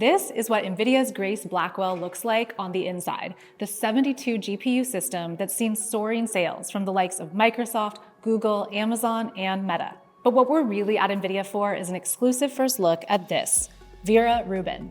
This is what Nvidia's Grace Blackwell looks like on the inside, the 72 GPU system that's seen soaring sales from the likes of Microsoft, Google, Amazon, and Meta. But what we're really at Nvidia for is an exclusive first look at this, Vera Rubin.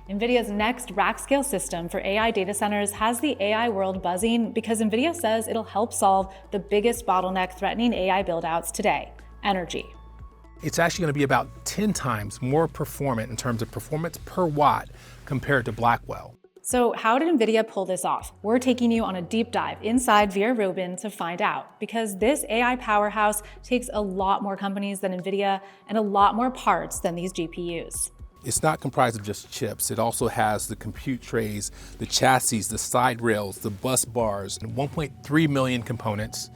Nvidia's next rack-scale system for AI data centers has the AI world buzzing because Nvidia says it'll help solve the biggest bottleneck threatening AI build-outs today, energy. It's actually going to be about 10 times more performant in terms of performance per watt compared to Blackwell. So how did Nvidia pull this off? We're taking you on a deep dive inside Vera Rubin to find out, because this AI powerhouse takes a lot more companies than Nvidia and a lot more parts than these GPUs. It's not comprised of just chips. It also has the compute trays, the chassis, the side rails, the bus bars, and 1.3 million components,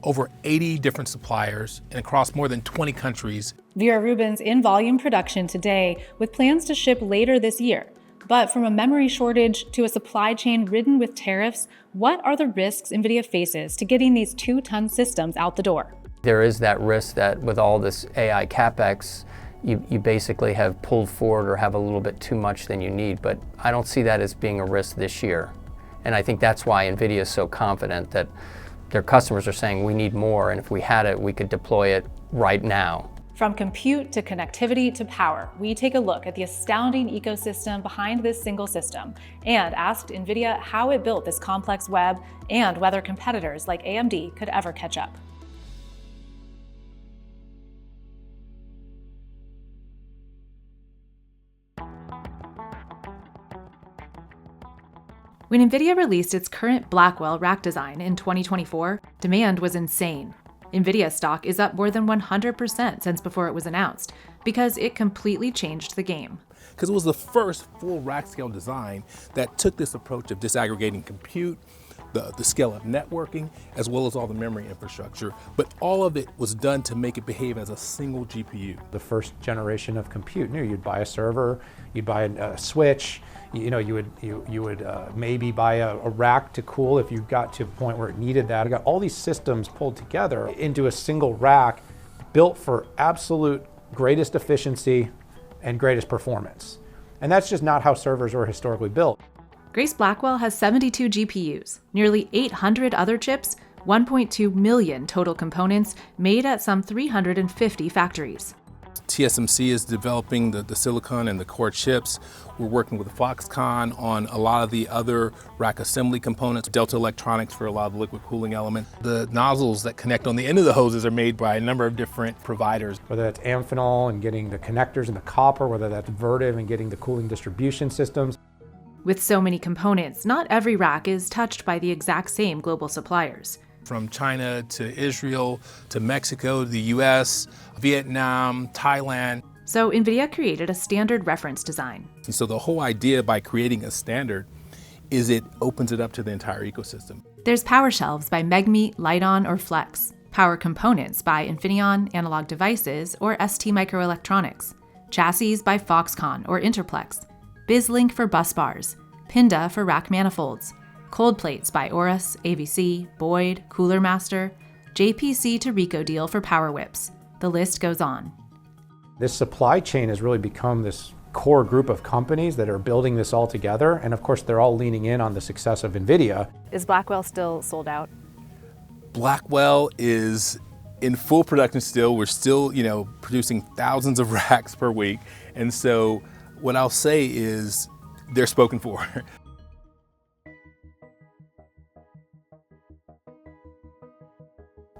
over 80 different suppliers, and across more than 20 countries. Vera Rubin's in volume production today with plans to ship later this year. But from a memory shortage to a supply chain ridden with tariffs, what are the risks Nvidia faces to getting these 2-ton systems out the door? There is that risk that with all this AI CapEx, you basically have pulled forward or have a little bit too much than you need, but I don't see that as being a risk this year. And I think that's why Nvidia is so confident that their customers are saying we need more, and if we had it, we could deploy it right now. From compute to connectivity to power, we take a look at the astounding ecosystem behind this single system and asked Nvidia how it built this complex web and whether competitors like AMD could ever catch up. When Nvidia released its current Blackwell rack design in 2024, demand was insane. Nvidia stock is up more than 100% since before it was announced, because it completely changed the game. Because it was the first full rack scale design that took this approach of disaggregating compute, the scale of networking, as well as all the memory infrastructure, but all of it was done to make it behave as a single GPU. The first generation of compute, you'd buy a server, you'd buy a switch, you would maybe buy a rack to cool if you got to a point where it needed that. I got all these systems pulled together into a single rack built for absolute greatest efficiency and greatest performance. And that's just not how servers were historically built. Grace Blackwell has 72 GPUs, nearly 800 other chips, 1.2 million total components made at some 350 factories. TSMC is developing the silicon and the core chips. We're working with Foxconn on a lot of the other rack assembly components, Delta Electronics for a lot of the liquid cooling elements. The nozzles that connect on the end of the hoses are made by a number of different providers. Whether that's Amphenol and getting the connectors and the copper, whether that's Vertiv and getting the cooling distribution systems. With so many components, not every rack is touched by the exact same global suppliers. From China to Israel to Mexico, the US, Vietnam, Thailand. So Nvidia created a standard reference design. And so the whole idea by creating a standard is it opens it up to the entire ecosystem. There's power shelves by Megme, Lite-On, or Flex. Power components by Infineon, Analog Devices, or ST Microelectronics. Chassis by Foxconn or Interplex. BizLink for bus bars. Pinda for rack manifolds. Cold plates by Aorus, AVC, Boyd, Cooler Master. JPC to Rico deal for power whips. The list goes on. This supply chain has really become this core group of companies that are building this all together. And of course, they're all leaning in on the success of Nvidia. Is Blackwell still sold out? Blackwell is in full production still. We're still, producing thousands of racks per week. And so what I'll say is they're spoken for.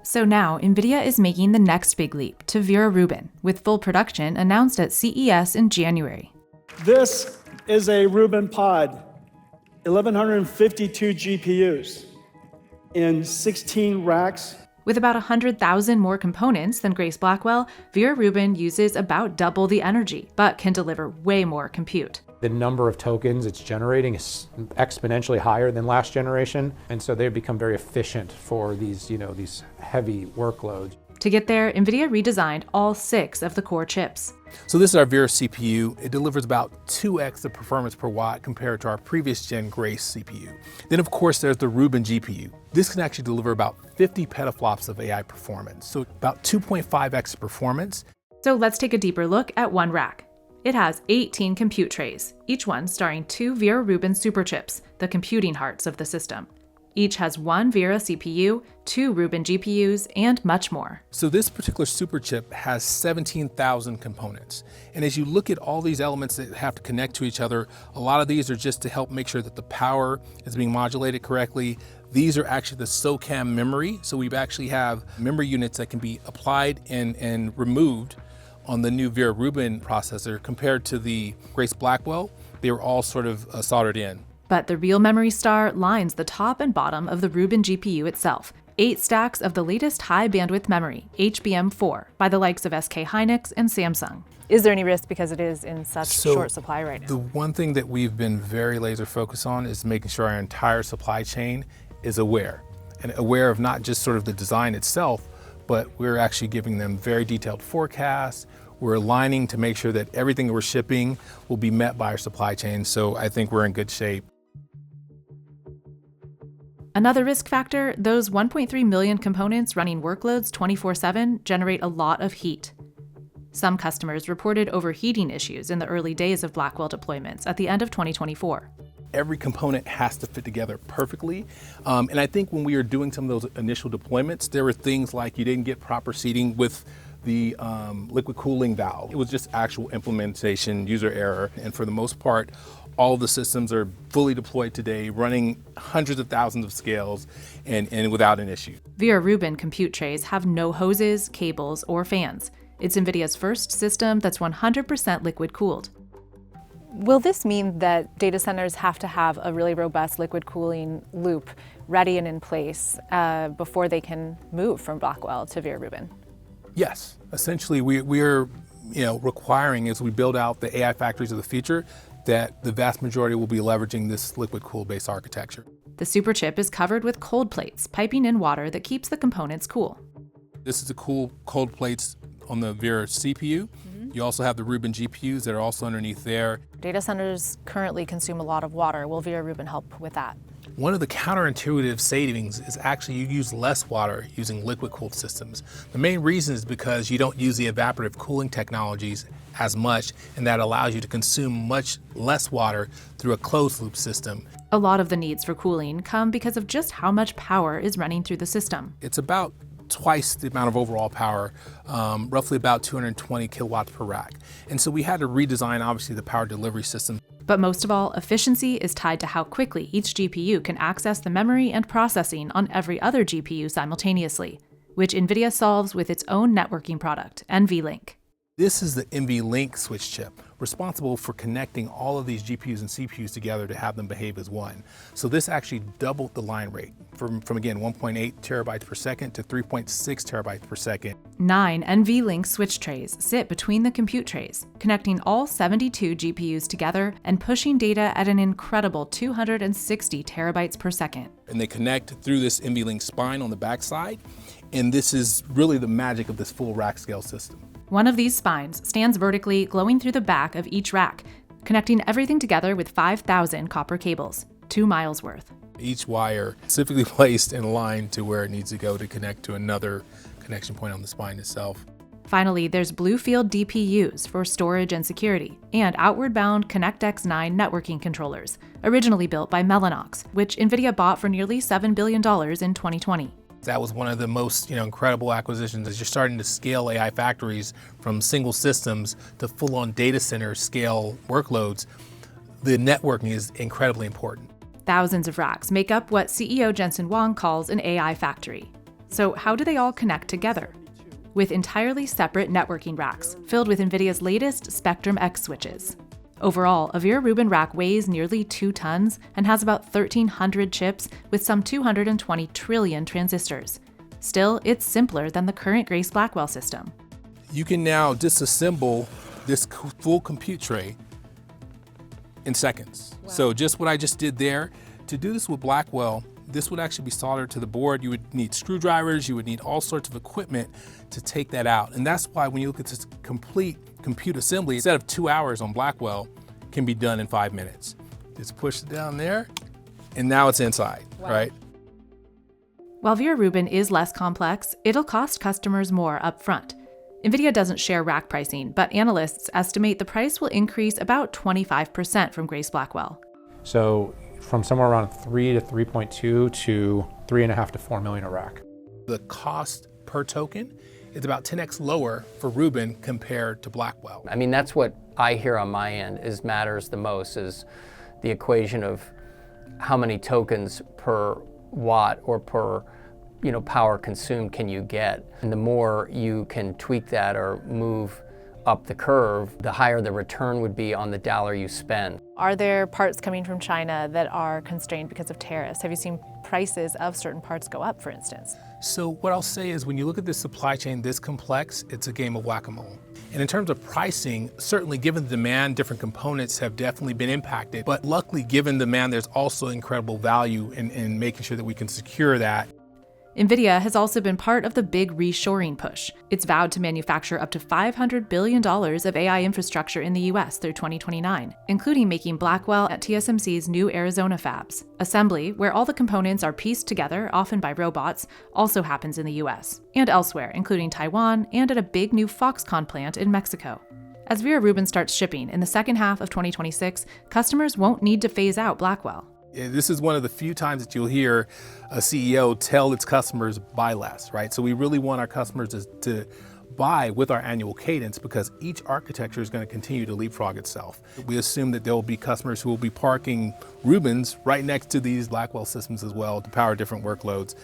So now, Nvidia is making the next big leap to Vera Rubin, with full production announced at CES in January. This is a Rubin pod, 1,152 GPUs in 16 racks. With about 100,000 more components than Grace Blackwell, Vera Rubin uses about double the energy, but can deliver way more compute. The number of tokens it's generating is exponentially higher than last generation, and so they've become very efficient for these, these heavy workloads. To get there, Nvidia redesigned all 6 of the core chips. So this is our Vera CPU. It delivers about 2x the performance per watt compared to our previous gen Grace CPU. Then of course there's the Rubin GPU. This can actually deliver about 50 petaflops of AI performance, so about 2.5x performance. So let's take a deeper look at one rack. It has 18 compute trays, each one starring 2 Vera Rubin superchips, the computing hearts of the system. Each has 1 Vera CPU, 2 Rubin GPUs, and much more. So this particular superchip has 17,000 components. And as you look at all these elements that have to connect to each other, a lot of these are just to help make sure that the power is being modulated correctly. These are actually the SOCAMM memory. So we actually have memory units that can be applied and removed on the new Vera Rubin processor compared to the Grace Blackwell. They were all sort of soldered in. But the real memory star lines the top and bottom of the Rubin GPU itself. 8 stacks of the latest high bandwidth memory, HBM4, by the likes of SK Hynix and Samsung. Is there any risk because it is in such short supply right now? The one thing that we've been very laser focused on is making sure our entire supply chain is aware. And aware of not just sort of the design itself, but we're actually giving them very detailed forecasts. We're aligning to make sure that everything we're shipping will be met by our supply chain. So I think we're in good shape. Another risk factor, those 1.3 million components running workloads 24/7 generate a lot of heat. Some customers reported overheating issues in the early days of Blackwell deployments at the end of 2024. Every component has to fit together perfectly. And I think when we were doing some of those initial deployments, there were things like you didn't get proper seating with the liquid cooling valve. It was just actual implementation, user error. And for the most part, all of the systems are fully deployed today, running hundreds of thousands of scales and without an issue. Vera Rubin compute trays have no hoses, cables, or fans. It's NVIDIA's first system that's 100% liquid cooled. Will this mean that data centers have to have a really robust liquid cooling loop ready and in place before they can move from Blackwell to Vera Rubin? Yes, essentially we're requiring as we build out the AI factories of the future that the vast majority will be leveraging this liquid cooled based architecture. The superchip is covered with cold plates, piping in water that keeps the components cool. This is the cool cold plates on the Vera CPU. You also have the Rubin GPUs that are also underneath there. Data centers currently consume a lot of water. Will Vera Rubin help with that? One of the counterintuitive savings is actually you use less water using liquid cooled systems. The main reason is because you don't use the evaporative cooling technologies as much, and that allows you to consume much less water through a closed loop system. A lot of the needs for cooling come because of just how much power is running through the system. It's about twice the amount of overall power, roughly about 220 kilowatts per rack. And so we had to redesign, obviously, the power delivery system. But most of all, efficiency is tied to how quickly each GPU can access the memory and processing on every other GPU simultaneously, which NVIDIA solves with its own networking product, NVLink. This is the NVLink switch chip, responsible for connecting all of these GPUs and CPUs together to have them behave as one. So this actually doubled the line rate from again, 1.8 terabytes per second to 3.6 terabytes per second. 9 NVLink switch trays sit between the compute trays, connecting all 72 GPUs together and pushing data at an incredible 260 terabytes per second. And they connect through this NVLink spine on the backside, and this is really the magic of this full rack scale system. One of these spines stands vertically, glowing through the back of each rack, connecting everything together with 5,000 copper cables, 2 miles worth. Each wire specifically placed and aligned to where it needs to go to connect to another connection point on the spine itself. Finally, there's Bluefield DPUs for storage and security, and outward-bound ConnectX-9 networking controllers, originally built by Mellanox, which NVIDIA bought for nearly $7 billion in 2020. That was one of the most incredible acquisitions as you're starting to scale AI factories from single systems to full-on data center scale workloads. The networking is incredibly important. Thousands of racks make up what CEO Jensen Huang calls an AI factory. So how do they all connect together? With entirely separate networking racks filled with NVIDIA's latest Spectrum X switches. Overall, a Vera Rubin rack weighs nearly 2 tons and has about 1,300 chips with some 220 trillion transistors. Still, it's simpler than the current Grace Blackwell system. You can now disassemble this full compute tray in seconds. Wow. So just what I just did there, to do this with Blackwell, this would actually be soldered to the board. You would need screwdrivers, you would need all sorts of equipment to take that out. And that's why when you look at this complete compute assembly, instead of 2 hours on Blackwell, can be done in 5 minutes. Just push it down there, and now it's inside, right? While Vera Rubin is less complex, it'll cost customers more up front. Nvidia doesn't share rack pricing, but analysts estimate the price will increase about 25% from Grace Blackwell. So from somewhere around 3 to 3.2 to 3.5 to 4 million a rack. The cost per token is about 10x lower for Rubin compared to Blackwell. I mean, that's what I hear on my end is matters the most, is the equation of how many tokens per watt or per power consumed can you get. And the more you can tweak that or move up the curve, the higher the return would be on the dollar you spend. Are there parts coming from China that are constrained because of tariffs? Have you seen prices of certain parts go up, for instance? So what I'll say is when you look at this supply chain this complex, it's a game of whack-a-mole. And in terms of pricing, certainly given the demand, different components have definitely been impacted. But luckily, given demand, there's also incredible value in making sure that we can secure that. Nvidia has also been part of the big reshoring push. It's vowed to manufacture up to $500 billion of AI infrastructure in the US through 2029, including making Blackwell at TSMC's new Arizona fabs. Assembly, where all the components are pieced together, often by robots, also happens in the US, and elsewhere, including Taiwan and at a big new Foxconn plant in Mexico. As Vera Rubin starts shipping in the second half of 2026, customers won't need to phase out Blackwell. This is one of the few times that you'll hear a CEO tell its customers buy less, right? So we really want our customers to buy with our annual cadence because each architecture is going to continue to leapfrog itself. We assume that there will be customers who will be parking Rubins right next to these Blackwell systems as well to power different workloads.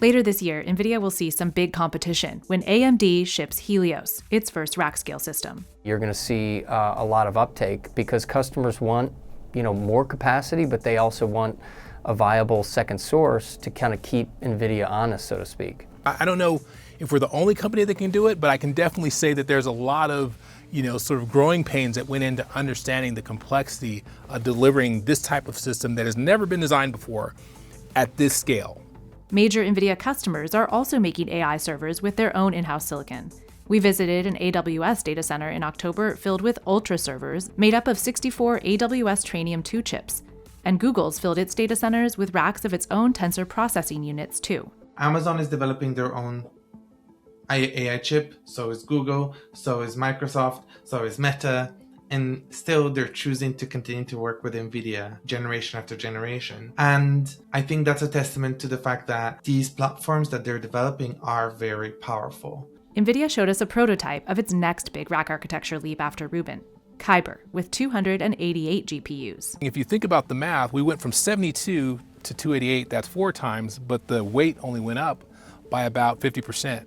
Later this year, Nvidia will see some big competition when AMD ships Helios, its first rack scale system. You're going to see a lot of uptake because customers want more capacity, but they also want a viable second source to kind of keep Nvidia honest, so to speak. I don't know if we're the only company that can do it, but I can definitely say that there's a lot of, sort of growing pains that went into understanding the complexity of delivering this type of system that has never been designed before at this scale. Major Nvidia customers are also making AI servers with their own in-house silicon. We visited an AWS data center in October filled with Ultra servers made up of 64 AWS Trainium 2 chips. And Google's filled its data centers with racks of its own tensor processing units too. Amazon is developing their own AI chip, so is Google, so is Microsoft, so is Meta, and still they're choosing to continue to work with Nvidia generation after generation. And I think that's a testament to the fact that these platforms that they're developing are very powerful. Nvidia showed us a prototype of its next big rack architecture leap after Rubin, Kyber, with 288 GPUs. If you think about the math, we went from 72 to 288, that's 4 times, but the weight only went up by about 50%.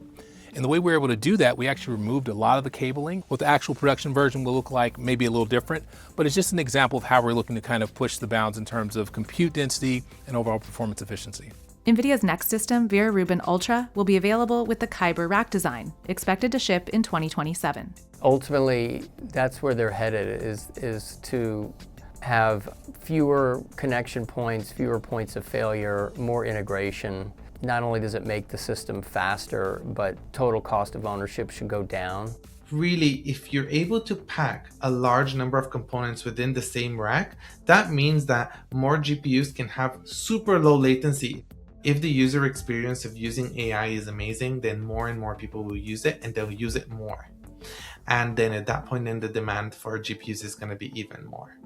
And the way we were able to do that, we actually removed a lot of the cabling. What the actual production version will look like maybe a little different, but it's just an example of how we're looking to kind of push the bounds in terms of compute density and overall performance efficiency. Nvidia's next system, Vera Rubin Ultra, will be available with the Kyber rack design, expected to ship in 2027. Ultimately, that's where they're headed, is to have fewer connection points, fewer points of failure, more integration. Not only does it make the system faster, but total cost of ownership should go down. Really, if you're able to pack a large number of components within the same rack, that means that more GPUs can have super low latency. If the user experience of using AI is amazing, then more and more people will use it and they'll use it more. And then at that point, then the demand for GPUs is going to be even more.